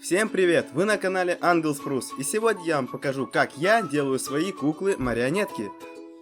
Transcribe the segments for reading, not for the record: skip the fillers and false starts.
Всем привет! Вы на канале Ангел Спрус, и сегодня я вам покажу, как я делаю свои куклы-марионетки.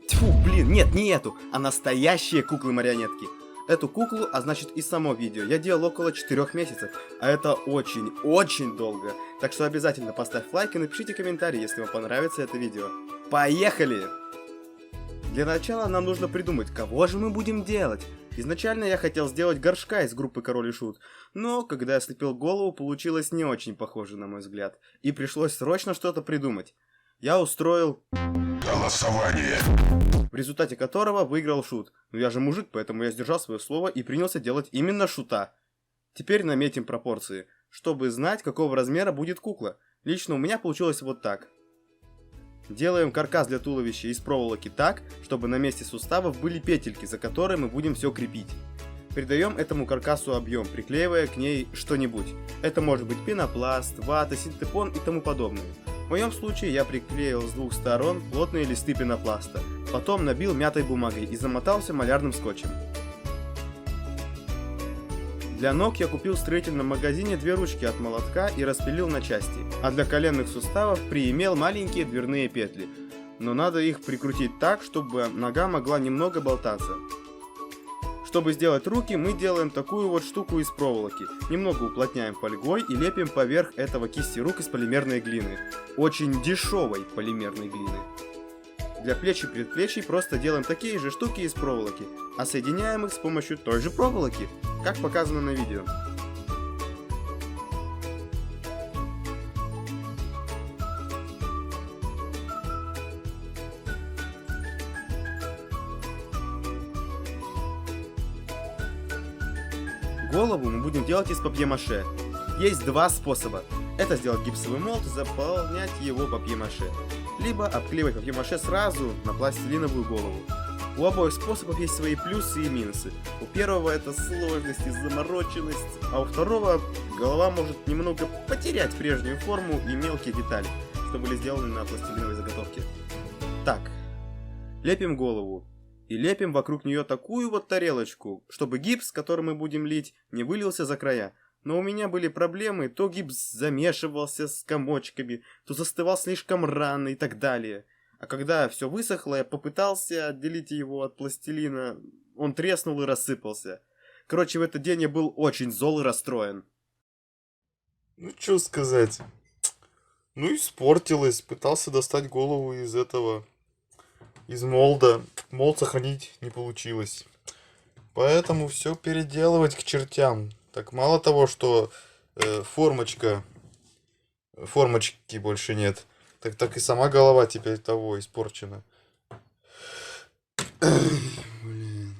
Тьфу, блин, нет, не эту, а настоящие куклы-марионетки. Эту куклу, а значит и само видео, я делал около 4 месяцев, а это очень долго. Так что обязательно поставь лайк и напишите комментарий, если вам понравится это видео. Поехали! Для начала нам нужно придумать, кого же мы будем делать. Изначально я хотел сделать Горшка из группы Король и Шут, но когда я слепил голову, получилось не очень похоже, на мой взгляд, и пришлось срочно что-то придумать. Я устроил голосование, в результате которого выиграл Шут. Но я же мужик, поэтому я сдержал свое слово и принялся делать именно Шута. Теперь наметим пропорции, чтобы знать, какого размера будет кукла. Лично у меня получилось вот так. Делаем каркас для туловища из проволоки так, чтобы на месте суставов были петельки, за которые мы будем все крепить. Придаем этому каркасу объем, приклеивая к ней что-нибудь. Это может быть пенопласт, вата, синтепон и тому подобное. В моем случае я приклеил с двух сторон плотные листы пенопласта, потом набил мятой бумагой и замотался малярным скотчем. Для ног я купил в строительном магазине 2 ручки от молотка и распилил на части, а для коленных суставов приимел маленькие дверные петли, но надо их прикрутить так, чтобы нога могла немного болтаться. Чтобы сделать руки, мы делаем такую вот штуку из проволоки, немного уплотняем фольгой и лепим поверх этого кисти рук из полимерной глины, очень дешевой полимерной глины. Для плеч и предплечий просто делаем такие же штуки из проволоки, а соединяем их с помощью той же проволоки, как показано на видео. Голову мы будем делать из папье-маше. Есть 2 способа. Это сделать гипсовый молд и заполнять его папье-маше. Либо обклеивать папье-маше сразу на пластилиновую голову. У обоих способов есть свои плюсы и минусы. У первого это сложность и замороченность, а у второго голова может немного потерять прежнюю форму и мелкие детали, что были сделаны на пластилиновой заготовке. Так, лепим голову. И лепим вокруг нее такую вот тарелочку, чтобы гипс, который мы будем лить, не вылился за края. Но у меня были проблемы, то гипс замешивался с комочками, то застывал слишком рано и так далее. А когда все высохло, я попытался отделить его от пластилина, он треснул и рассыпался. Короче, в этот день я был очень зол и расстроен. Ну, что сказать. Ну, испортилось. Пытался достать голову из молда. Молд сохранить не получилось. Поэтому все переделывать к чертям. Так мало того, что формочки больше нет, так и сама голова теперь того испорчена. Блин.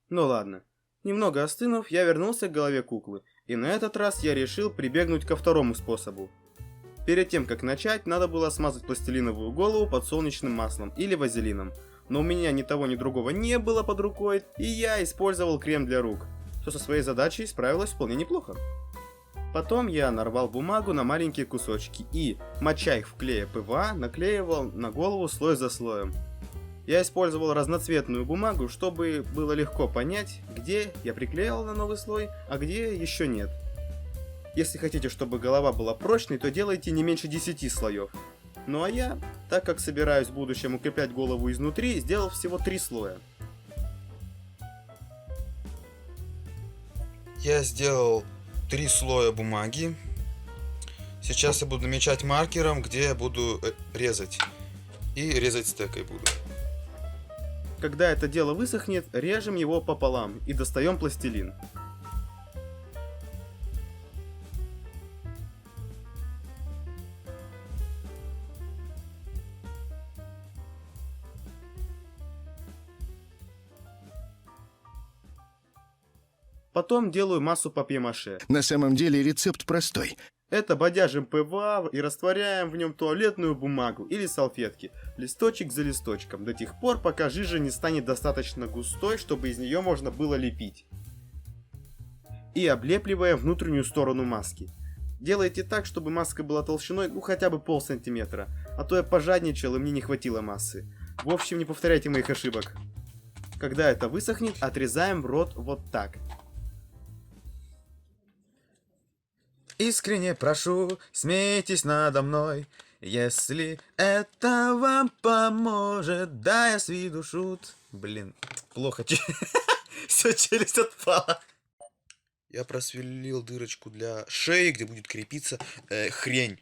Ну ладно. Немного остынув, я вернулся к голове куклы, и на этот раз я решил прибегнуть ко второму способу. Перед тем, как начать, надо было смазать пластилиновую голову подсолнечным маслом или вазелином, но у меня ни того ни другого не было под рукой, и я использовал крем для рук, что со своей задачей справилось вполне неплохо. Потом я нарвал бумагу на маленькие кусочки и, моча их в клее ПВА, наклеивал на голову слой за слоем. Я использовал разноцветную бумагу, чтобы было легко понять, где я приклеил на новый слой, а где еще нет. Если хотите, чтобы голова была прочной, то делайте не меньше 10 слоев. Ну а я, так как собираюсь в будущем укреплять голову изнутри, сделал всего 3 слоя. Я сделал 3 слоя бумаги. Сейчас я буду намечать маркером, где я буду резать. И резать стекой буду. Когда это дело высохнет, режем его пополам и достаем пластилин. Потом делаю массу папье-маше. На самом деле рецепт простой. Это бодяжим ПВА и растворяем в нем туалетную бумагу или салфетки, листочек за листочком, до тех пор, пока жижа не станет достаточно густой, чтобы из нее можно было лепить. И облепливаем внутреннюю сторону маски. Делайте так, чтобы маска была толщиной хотя бы полсантиметра, а то я пожадничал и мне не хватило массы. В общем, не повторяйте моих ошибок. Когда это высохнет, отрезаем в рот вот так. Искренне прошу, смейтесь надо мной, если это вам поможет. Да, я с виду шут. Блин, плохо. Все, челюсть отпала. Я просверлил дырочку для шеи, где будет крепиться хрень.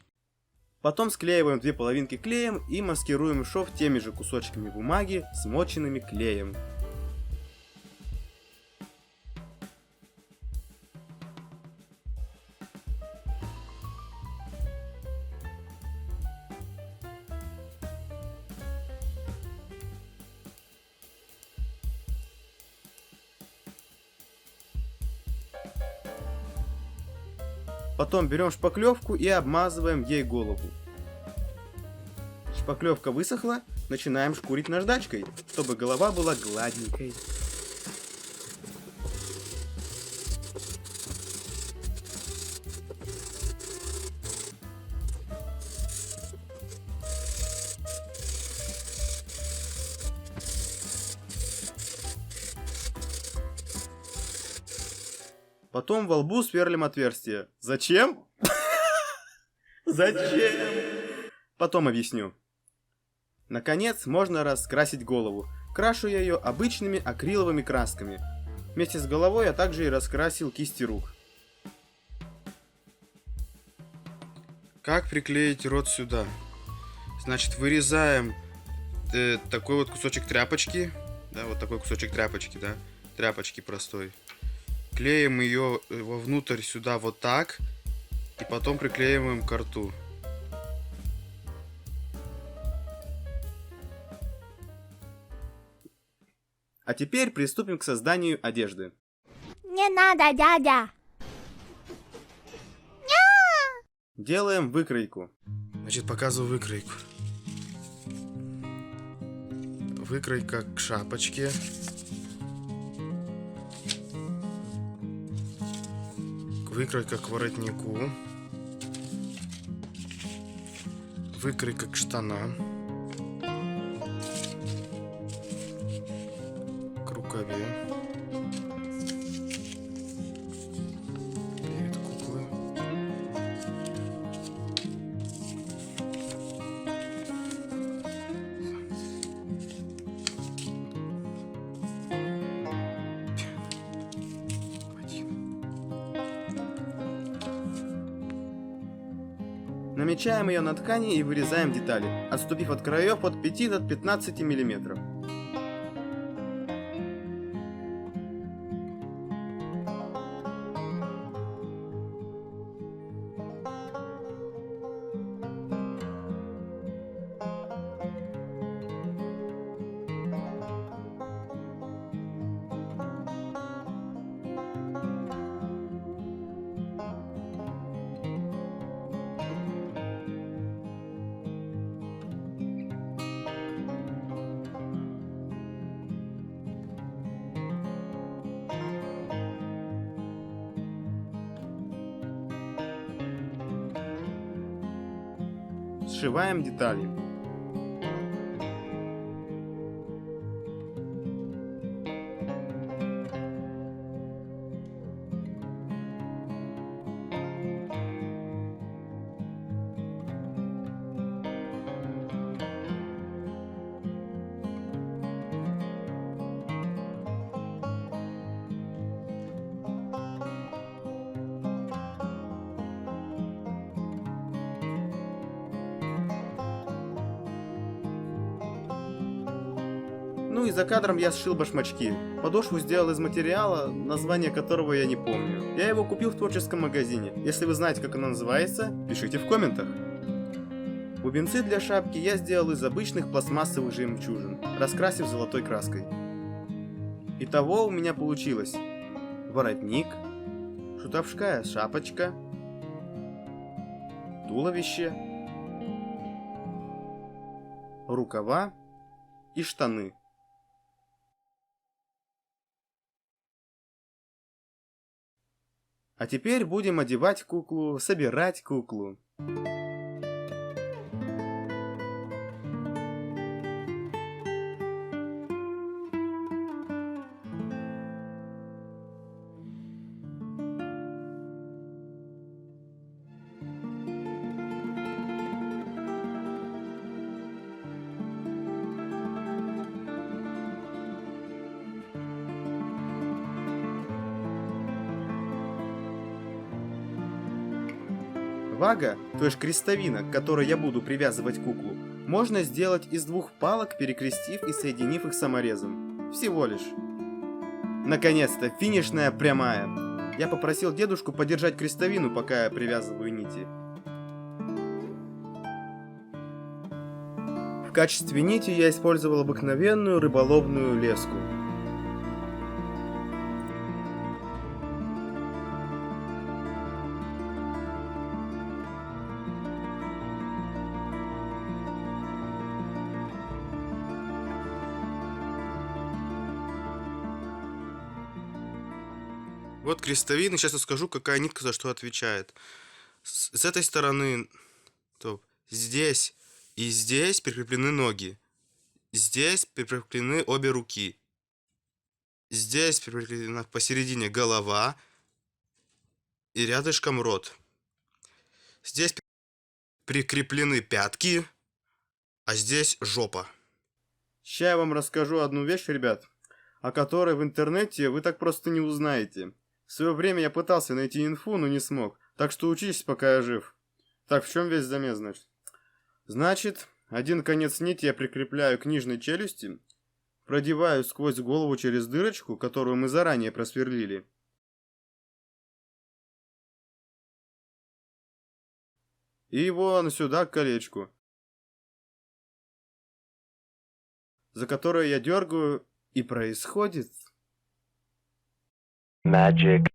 Потом склеиваем две половинки клеем и маскируем шов теми же кусочками бумаги, смоченными клеем. Потом берем шпаклевку и обмазываем ей голову. Шпаклевка высохла, начинаем шкурить наждачкой, чтобы голова была гладенькой. Потом во лбу сверлим отверстие. Зачем? Зачем? Потом объясню. Наконец, можно раскрасить голову. Крашу я ее обычными акриловыми красками. Вместе с головой я также и раскрасил кисти рук. Как приклеить рот сюда? Значит, вырезаем такой вот кусочек тряпочки. Да, вот такой кусочек тряпочки, да. Тряпочки простой. Клеим ее вовнутрь сюда вот так. И потом приклеиваем к рту. А теперь приступим к созданию одежды. Не надо, дядя. Делаем выкройку. Значит, показываю выкройку. Выкройка к шапочке. Выкройка к воротнику. Выкройка к штанам. К рукаве. Перед куклой. Намечаем ее на ткани и вырезаем детали, отступив от краев от 5 до 15 мм. Сшиваем детали. Ну и за кадром я сшил башмачки. Подошву сделал из материала, название которого я не помню. Я его купил в творческом магазине. Если вы знаете, как оно называется, пишите в комментах. Бубенцы для шапки я сделал из обычных пластмассовых жемчужин, раскрасив золотой краской. Итого у меня получилось воротник, шутовская шапочка, туловище, рукава и штаны. А теперь будем одевать куклу, собирать куклу. Вага, то есть крестовина, к которой я буду привязывать куклу, можно сделать из 2 палок, перекрестив и соединив их саморезом. Всего лишь. Наконец-то, финишная прямая. Я попросил дедушку подержать крестовину, пока я привязываю нити. В качестве нити я использовал обыкновенную рыболовную леску. Вот крестовина, сейчас я скажу, какая нитка за что отвечает. С этой стороны, то здесь и здесь прикреплены ноги. Здесь прикреплены обе руки. Здесь прикреплена посередине голова и рядышком рот. Здесь прикреплены пятки, а здесь жопа. Сейчас я вам расскажу одну вещь, ребят, о которой в интернете вы так просто не узнаете. В свое время я пытался найти инфу, но не смог. Так что учись, пока я жив. Так, в чем весь замес, значит? Значит, один конец нити я прикрепляю к нижней челюсти, продеваю сквозь голову через дырочку, которую мы заранее просверлили. И вон сюда к колечку, за которое я дергаю, и происходит... Magic.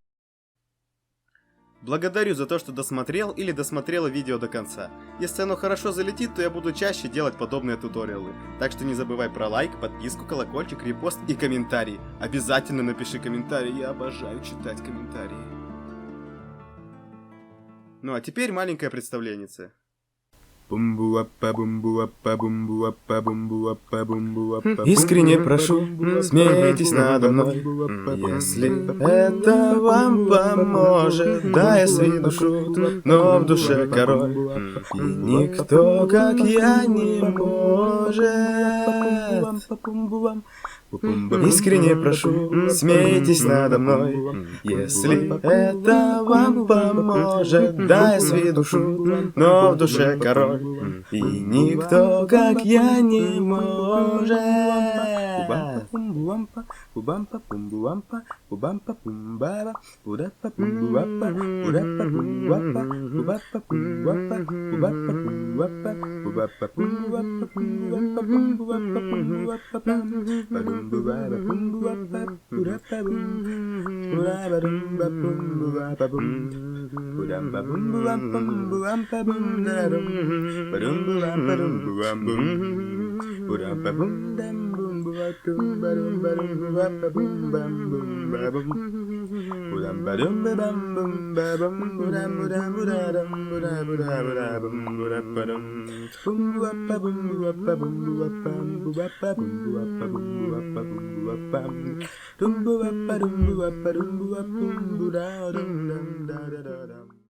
Благодарю за то, что досмотрел или досмотрела видео до конца. Если оно хорошо залетит, то я буду чаще делать подобные туториалы. Так что не забывай про лайк, подписку, колокольчик, репост и комментарий. Обязательно напиши комментарий, я обожаю читать комментарии. Ну а теперь маленькое представленице. Искренне прошу, смейтесь надо мной, если это вам поможет. Да, я с виду шут, но в душе король, и никто, как я, не может. Искренне прошу, смейтесь надо мной, если это вам поможет. Да, я с виду шут, но в душе король, и никто, как я, не может.